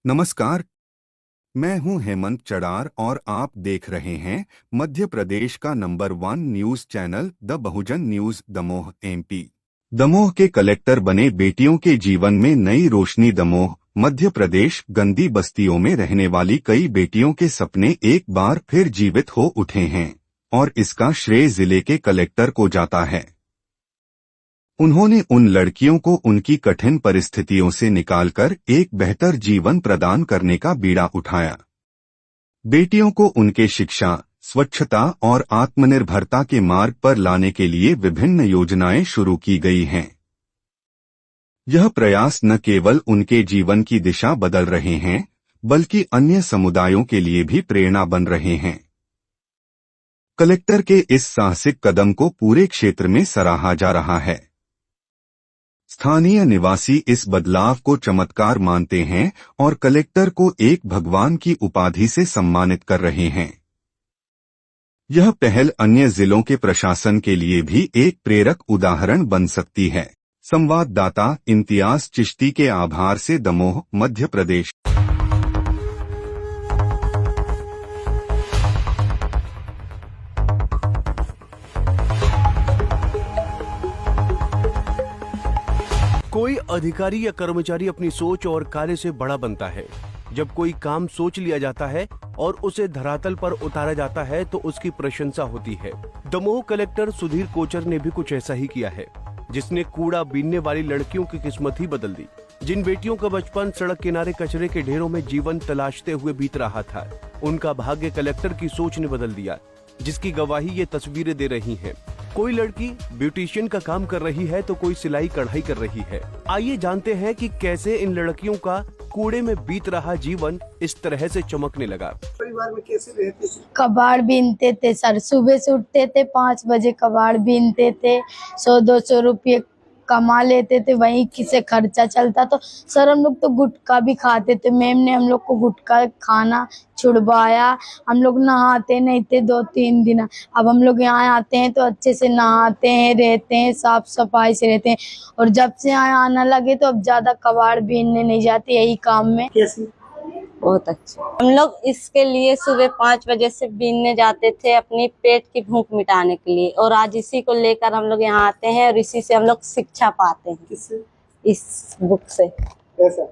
नमस्कार। मैं हूं हेमंत चड़ार और आप देख रहे हैं मध्य प्रदेश का number 1 news channel the Bahujan news Damoh MP. Damoh के कलेक्टर बने बेटियों के जीवन में नई रोशनी। दमोह मध्य प्रदेश गंदी बस्तियों में रहने वाली कई बेटियों के सपने एक बार फिर जीवित हो उठे हैं और इसका श्रेय जिले के कलेक्टर को जाता है। उन्होंने उन लड़कियों को उनकी कठिन परिस्थितियों से निकालकर एक बेहतर जीवन प्रदान करने का बीड़ा उठाया। बेटियों को उनके शिक्षा, स्वच्छता और आत्मनिर्भरता के मार्ग पर लाने के लिए विभिन्न योजनाएं शुरू की गई हैं। यह प्रयास न केवल उनके जीवन की दिशा बदल रहे हैं, बल्कि अन्य समुदायों के लिए भी प्रेरणा बन रहे हैं। कलेक्टर के इस साहसिक कदम को पूरे क्षेत्र में सराहा जा रहा है। स्थानीय निवासी इस बदलाव को चमत्कार मानते हैं और कलेक्टर को एक भगवान की उपाधि से सम्मानित कर रहे हैं। यह पहल अन्य जिलों के प्रशासन के लिए भी एक प्रेरक उदाहरण बन सकती है। संवाददाता इम्तियाज चिश्ती के आभार से दमोह, मध्य प्रदेश। कोई अधिकारी या कर्मचारी अपनी सोच और कार्य से बड़ा बनता है। जब कोई काम सोच लिया जाता है और उसे धरातल पर उतारा जाता है तो उसकी प्रशंसा होती है। दमोह कलेक्टर सुधीर कोचर ने भी कुछ ऐसा ही किया है, जिसने कूड़ा बीनने वाली लड़कियों की किस्मत ही बदल दी। जिन बेटियों का बचपन सड़क किनारे कचरे के ढेरों में जीवन तलाशते हुए बीत रहा था, उनका भाग्य कलेक्टर की सोच ने बदल दिया, जिसकी गवाही ये तस्वीरें दे रही हैं। कोई लड़की ब्यूटिशियन का काम कर रही है तो कोई सिलाई कढ़ाई कर रही है। आइए जानते हैं कि कैसे इन लड़कियों का कूड़े में बीत रहा जीवन इस तरह से चमकने लगा। परिवार में कैसे रहते थे? कबाड़ बीनते थे सर। सुबह से उठते थे 5 बजे, कबाड़ बीनते थे। 100-200 रुपये कमा लेते थे, वहीं किसे खर्चा चलता। तो सर हम लोग तो गुटखा भी खाते थे। मैम ने हम लोग को गुटखा खाना छुड़वाया। हम लोग नहाते नहीं थे 2-3 दिन। अब हम लोग यहाँ आते हैं तो अच्छे से नहाते हैं, रहते हैं, साफ सफाई से रहते हैं। और जब से यहाँ आना लगे तो अब ज्यादा कबाड़ बीनने नहीं जाते यही काम में। कैसे? बहुत अच्छा। हम लोग इसके लिए सुबह 5 बजे से बीनने जाते थे, अपनी पेट की भूख मिटाने के लिए। और आज इसी को लेकर हम लोग यहाँ आते हैं और इसी से हम लोग शिक्षा पाते हैं। किससे? इस बुक से। ऐसा?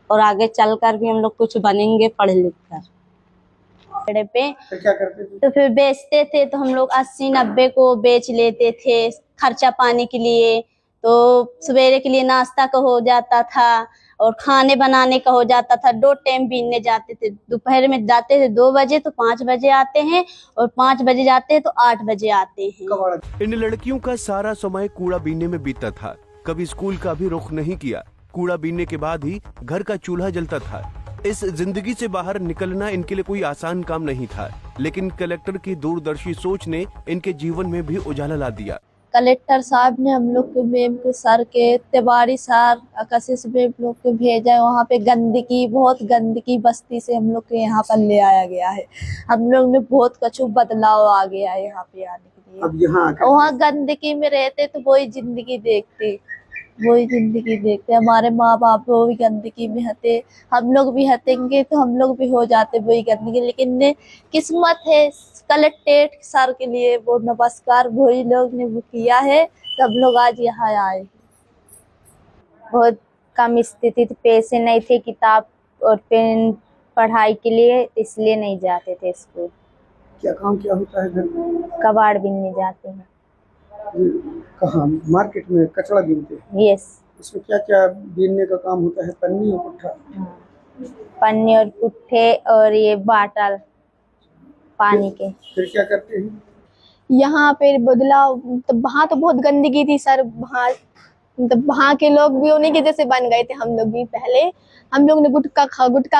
और आगे चलकर भी हम लोग कुछ बनेंगे पढ़ लिख कर। पे तो क्या करते थे? तो फिर बेचते थे तो हम लोग 80-90 को बेच लेते थे खर्चा पाने के लिए। तो सवेरे के लिए नाश्ता का हो जाता था और खाने बनाने का हो जाता था। 2 टाइम बीनने जाते थे। दोपहर में जाते थे 2 बजे तो 5 बजे आते हैं, और 5 बजे जाते हैं तो 8 बजे आते हैं। कबाड़? इन लड़कियों का सारा समय कूड़ा बीनने में बीतता था। कभी स्कूल का भी रुख नहीं किया। कूड़ा बीनने के बाद ही घर का चूल्हा जलता था। इस जिंदगी से बाहर निकलना इनके लिए कोई आसान काम नहीं था, लेकिन कलेक्टर की दूरदर्शी सोच ने इनके जीवन में भी उजाला ला दिया। कलेक्टर साहब ने हम लोग के मैम के सर के तिवारी सर आकाशीय मैम लोग को भेजा है। वहाँ पे गंदगी, बहुत गंदगी बस्ती से हम लोग के यहाँ पर ले आया गया है। हम लोग में बहुत कुछ बदलाव आ गया है यहाँ पे आने के लिए। अब यहाँ आकर वहाँ गंदगी में रहते तो वही जिंदगी देखते, वही जिंदगी देखते। हमारे माँ बाप वो भी गंदगी में हते, हम लोग भी हतेंगे तो हम लोग भी हो जाते वही गंदगी। लेकिन ने किस्मत है कलेक्टेड सर के लिए, वो नमस्कार वही लोग ने वो किया है, सब लोग आज यहाँ आए। बहुत कम स्थिति थी, पैसे नहीं थे किताब और पेन पढ़ाई के लिए, इसलिए नहीं जाते थे स्कूल। क्या काम क्या होता है घर में? कबाड़ बीनने जाते हैं। कहाँ? मार्केट में कचरा बीनते हैं? यस। उसमें क्या क्या बीनने का काम होता है? पन्नी और पुट्ठा? पन्नी और पुट्ठे और ये बाटल पानी के। फिर क्या करते हैं? यहाँ पे बदलाव तो वहाँ तो बहुत गंदगी थी सर। वहाँ मतलब वहाँ के लोग भी उन्हीं के जैसे बन गए थे। हम लोग भी पहले, हम लोग ने गुटखा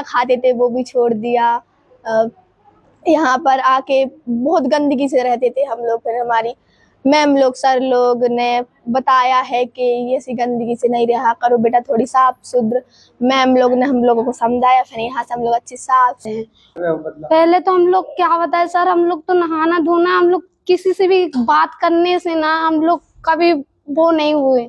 खाते थे, वो भी छोड़ दिया। यहाँ पर आके बहुत गंदगी से रहते थे हम लोग। फिर हमारी मैम लोग, सर लोग ने बताया है कि ये सी गंदगी से नहीं रहा करो बेटा, थोड़ी साफ सुथर। मैम लोग ने हम लोगों को समझाया, फिर यहाँ से हम लोग अच्छे साफ हैं। पहले तो हम लोग क्या बताए सर, हम लोग तो नहाना धोना, हम लोग किसी से भी बात करने से ना हम लोग कभी वो नहीं हुए।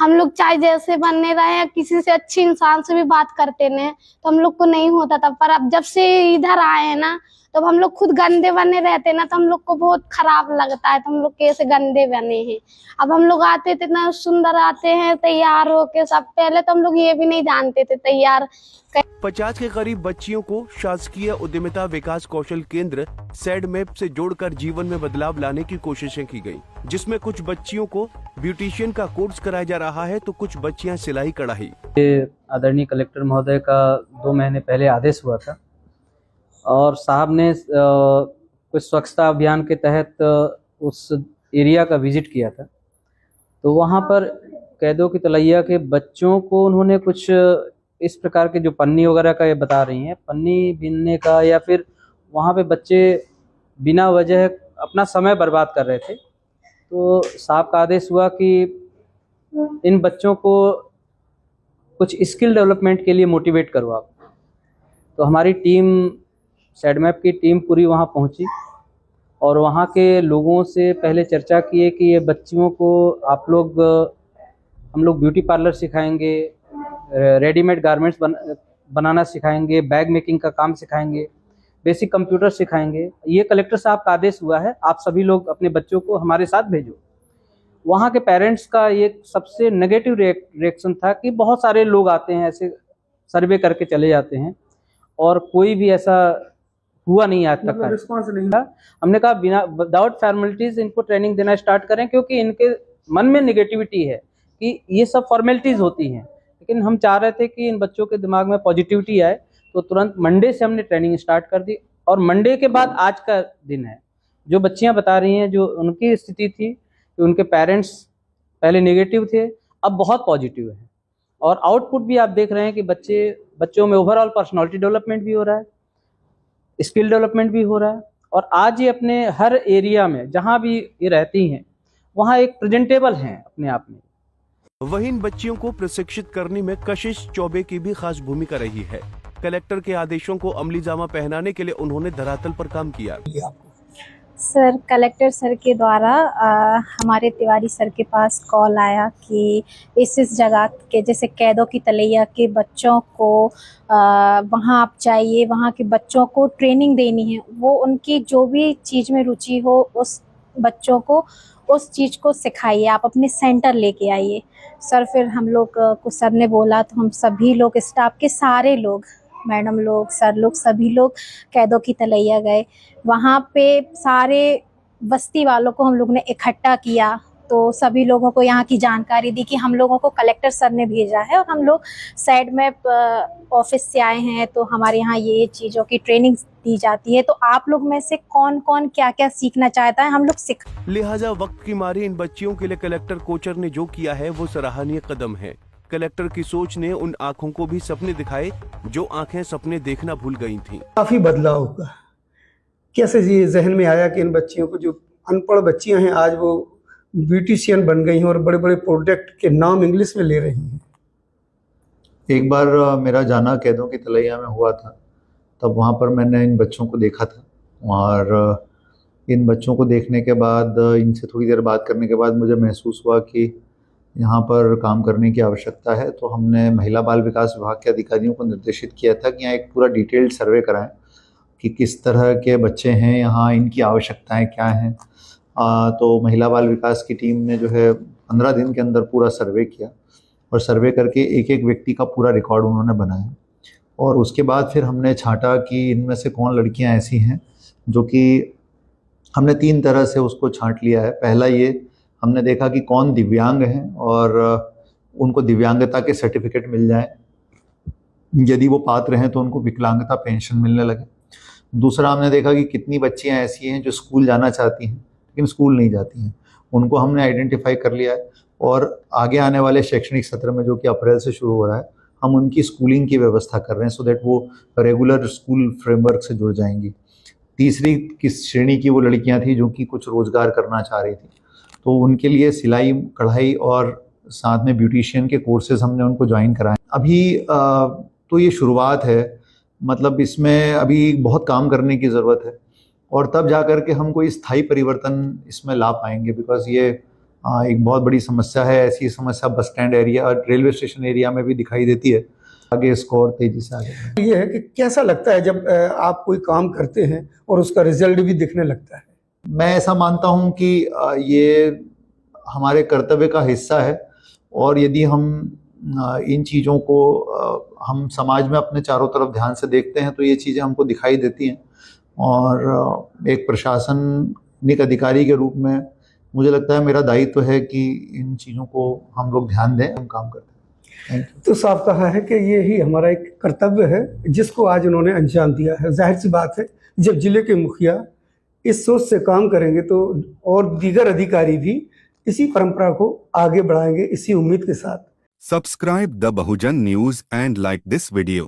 हम लोग चाहे जैसे बनने रहे हैं, किसी से अच्छी इंसान से भी बात करते ने, तो हम लोग को नहीं होता था। पर अब जब से इधर आए हैं ना, तो हम लोग खुद गंदे बने रहते ना, तो हम लोग को बहुत खराब लगता है, तो हम लोग कैसे गंदे बने हैं। अब हम लोग आते थे इतना सुंदर आते हैं तैयार होके सब, पहले तो हम लोग ये भी नहीं जानते थे तैयार। 50 के करीब बच्चियों को शासकीय उद्यमिता विकास कौशल केंद्र सैडमेप से जोड़कर जीवन में बदलाव लाने की कोशिशें की गई, जिसमें कुछ बच्चियों को ब्यूटिशियन का कोर्स कराया जा रहा है, तो कुछ बच्चियां सिलाई कढ़ाई। आदरणीय कलेक्टर महोदय का 2 महीने पहले आदेश हुआ था और साहब ने कुछ स्वच्छता अभियान के तहत उस एरिया का विजिट किया था। तो वहाँ पर कैदों की तलैया के बच्चों को उन्होंने कुछ इस प्रकार के जो पन्नी वगैरह का ये बता रही हैं, पन्नी बीनने का, या फिर वहाँ पे बच्चे बिना वजह अपना समय बर्बाद कर रहे थे। तो साहब का आदेश हुआ कि इन बच्चों को कुछ स्किल डेवलपमेंट के लिए मोटिवेट करो आप। तो हमारी टीम, सैडमेप की टीम पूरी वहाँ पहुँची और वहाँ के लोगों से पहले चर्चा किए कि ये बच्चियों को हम लोग ब्यूटी पार्लर सिखाएंगे, रेडीमेड गारमेंट्स बनाना सिखाएंगे, बैग मेकिंग का काम सिखाएंगे, बेसिक कंप्यूटर सिखाएंगे। ये कलेक्टर साहब का आदेश हुआ है, आप सभी लोग अपने बच्चों को हमारे साथ भेजो। वहाँ के पेरेंट्स का ये सबसे नेगेटिव रिएक्शन था कि बहुत सारे लोग आते हैं, ऐसे सर्वे करके चले जाते हैं और कोई भी ऐसा हुआ नहीं आज तक। रिस्पॉन्स नहीं। हमने कहा बिना विदाउट फॉर्मेलिटीज इनको ट्रेनिंग देना स्टार्ट करें, क्योंकि इनके मन में निगेटिविटी है कि ये सब फॉर्मेलिटीज होती हैं। लेकिन हम चाह रहे थे कि इन बच्चों के दिमाग में पॉजिटिविटी आए, तो तुरंत मंडे से हमने ट्रेनिंग स्टार्ट कर दी। और मंडे के बाद आज का दिन है। जो बच्चियां बता रही हैं, जो उनकी स्थिति थी कि उनके पेरेंट्स पहले नेगेटिव थे, अब बहुत पॉजिटिव है। और आउटपुट भी आप देख रहे हैं कि बच्चों में ओवरऑल पर्सनालिटी डेवलपमेंट भी हो रहा है, स्किल डेवलपमेंट भी हो रहा है। और आज ये अपने हर एरिया में जहाँ भी ये रहती हैं, वहाँ एक प्रेजेंटेबल हैं अपने आप में। वहीं इन बच्चियों को प्रशिक्षित करने में कशिश चौबे की भी खास भूमिका रही है। कलेक्टर के आदेशों को अमली जामा पहनाने के लिए उन्होंने धरातल पर काम किया। सर, कलेक्टर सर के द्वारा हमारे तिवारी सर के पास कॉल आया कि इस जगह के जैसे कैदों की तलैया के बच्चों को वहाँ आप जाइए, वहाँ के बच्चों को ट्रेनिंग देनी है। वो उनकी जो भी चीज़ में रुचि हो, उस बच्चों को उस चीज़ को सिखाइए, आप अपने सेंटर लेके आइए। सर, फिर हम लोग को सर ने बोला, तो हम सभी लोग, स्टाफ के सारे लोग, मैडम लोग, सर लोग, सभी लोग कैदों की तलैया गए। वहाँ पे सारे बस्ती वालों को हम लोग ने इकट्ठा किया, तो सभी लोगों को यहाँ की जानकारी दी कि हम लोगों को कलेक्टर सर ने भेजा है और हम लोग सैडमेप ऑफिस से आए हैं, तो हमारे यहाँ ये चीज़ों की ट्रेनिंग दी जाती है। तो आप लोग में से कौन कौन क्या क्या सीखना चाहता है, हम लोग सीख। लिहाजा वक्त की मारी इन बच्चियों के लिए कलेक्टर कोचर ने जो किया है वो सराहनीय कदम है। कलेक्टर की सोच ने उन आंखों को भी सपने दिखाए जो आंखें सपने देखना भूल गई थीं। काफी बदलाव होगा। कैसे ये जहन में आया कि इन बच्चियों को, जो अनपढ़ बच्चियां हैं, आज वो ब्यूटिशियन बन गई हैं और बड़े बड़े प्रोडक्ट के नाम इंग्लिश में ले रही हैं। एक बार मेरा जाना कैदों की तलैया में हुआ था, तब वहाँ पर मैंने इन बच्चों को देखा था। और इन बच्चों को देखने के बाद, इनसे थोड़ी देर बात करने के बाद मुझे महसूस हुआ कि यहाँ पर काम करने की आवश्यकता है। तो हमने महिला बाल विकास विभाग के अधिकारियों को निर्देशित किया था कि यहाँ एक पूरा डिटेल्ड सर्वे कराएं कि किस तरह के बच्चे हैं यहाँ, इनकी आवश्यकताएं क्या हैं। तो महिला बाल विकास की टीम ने जो है 15 दिन के अंदर पूरा सर्वे किया और सर्वे करके एक एक व्यक्ति का पूरा रिकॉर्ड उन्होंने बनाया। और उसके बाद फिर हमने छांटा कि इनमें से कौन लड़कियां ऐसी हैं जो कि, हमने 3 तरह से उसको छांट लिया है। पहला ये हमने देखा कि कौन दिव्यांग हैं और उनको दिव्यांगता के सर्टिफिकेट मिल जाएं, यदि वो पात्र हैं तो उनको विकलांगता पेंशन मिलने लगे। दूसरा हमने देखा कि कितनी बच्चियां ऐसी हैं जो स्कूल जाना चाहती हैं लेकिन स्कूल नहीं जाती हैं, उनको हमने आइडेंटिफाई कर लिया है। और आगे आने वाले शैक्षणिक सत्र में, जो कि अप्रैल से शुरू हो रहा है, हम उनकी स्कूलिंग की व्यवस्था कर रहे हैं सो दैट वो रेगुलर स्कूल फ्रेमवर्क से जुड़ जाएंगी। तीसरी किस श्रेणी की वो लड़कियां थी जो कि कुछ रोज़गार करना चाह रही थी, तो उनके लिए सिलाई कढ़ाई और साथ में ब्यूटिशियन के कोर्सेज हमने उनको ज्वाइन कराए। अभी तो ये शुरुआत है, मतलब इसमें अभी बहुत काम करने की ज़रूरत है और तब जा कर के हम कोई स्थायी परिवर्तन इसमें ला पाएंगे। बिकॉज ये एक बहुत बड़ी समस्या है। ऐसी समस्या बस स्टैंड एरिया और रेलवे स्टेशन एरिया में भी दिखाई देती है। आगे इसको और तेजी से आगे ये है कि कैसा लगता है जब आप कोई काम करते हैं और उसका रिजल्ट भी दिखने लगता है? मैं ऐसा मानता हूं कि ये हमारे कर्तव्य का हिस्सा है, और यदि हम इन चीज़ों को हम समाज में अपने चारों तरफ ध्यान से देखते हैं तो ये चीज़ें हमको दिखाई देती हैं। और एक प्रशासनिक अधिकारी के रूप में मुझे लगता है मेरा दायित्व है कि इन चीज़ों को हम लोग ध्यान दें, हम काम करते हैं। Thank you. तो साफ कहा है कि ये ही हमारा एक कर्तव्य है जिसको आज उन्होंने अंजाम दिया है। जाहिर सी बात है, जब जिले के मुखिया इस सोच से काम करेंगे तो और दीगर अधिकारी भी इसी परंपरा को आगे बढ़ाएंगे, इसी उम्मीद के साथ। Subscribe the Bahujan News and like this video.